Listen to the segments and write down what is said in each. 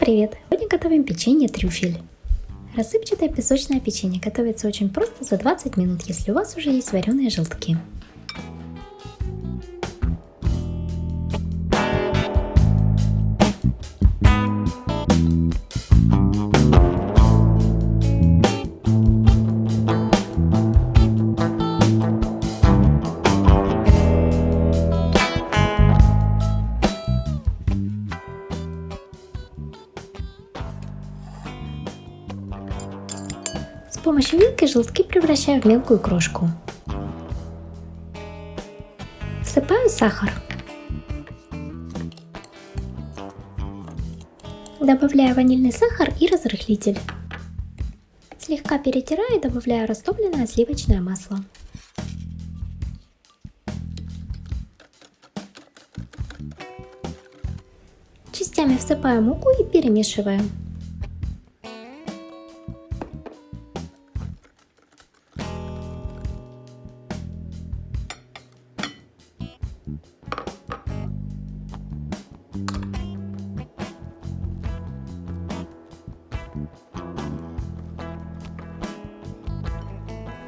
привет! Сегодня готовим печенье трюфель. Рассыпчатое песочное печенье готовится очень просто за 20 минут, если у вас уже есть вареные желтки. С помощью вилки желтки превращаю в мелкую крошку. Всыпаю сахар. Добавляю ванильный сахар и разрыхлитель. Слегка перетираю и добавляю растопленное сливочное масло. Частями всыпаю муку и перемешиваю.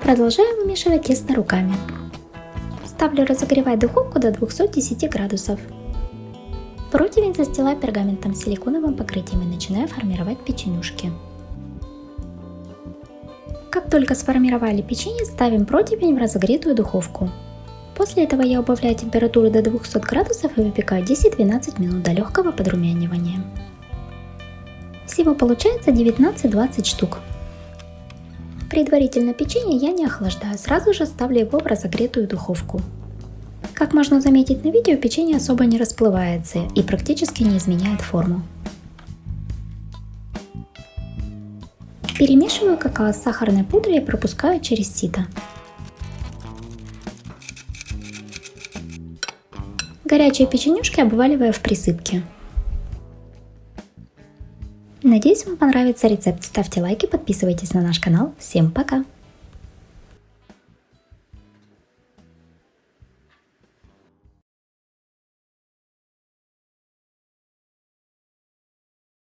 Продолжаю вымешивать тесто руками. Ставлю разогревать духовку до 210 градусов. Противень застилаю пергаментом с силиконовым покрытием и начинаю формировать печенюшки. Как только сформировали печенье, ставим противень в разогретую духовку. После этого я убавляю температуру до 200 градусов и выпекаю 10-12 минут до легкого подрумянивания. Всего получается 19-20 штук. Предварительно печенье я не охлаждаю, сразу же ставлю его в разогретую духовку. Как можно заметить на видео, печенье особо не расплывается и практически не изменяет форму. Перемешиваю какао с сахарной пудрой и пропускаю через сито. Горячие печенюшки обваливаю в присыпке. Надеюсь, вам понравится рецепт. Ставьте лайки, подписывайтесь на наш канал. Всем пока!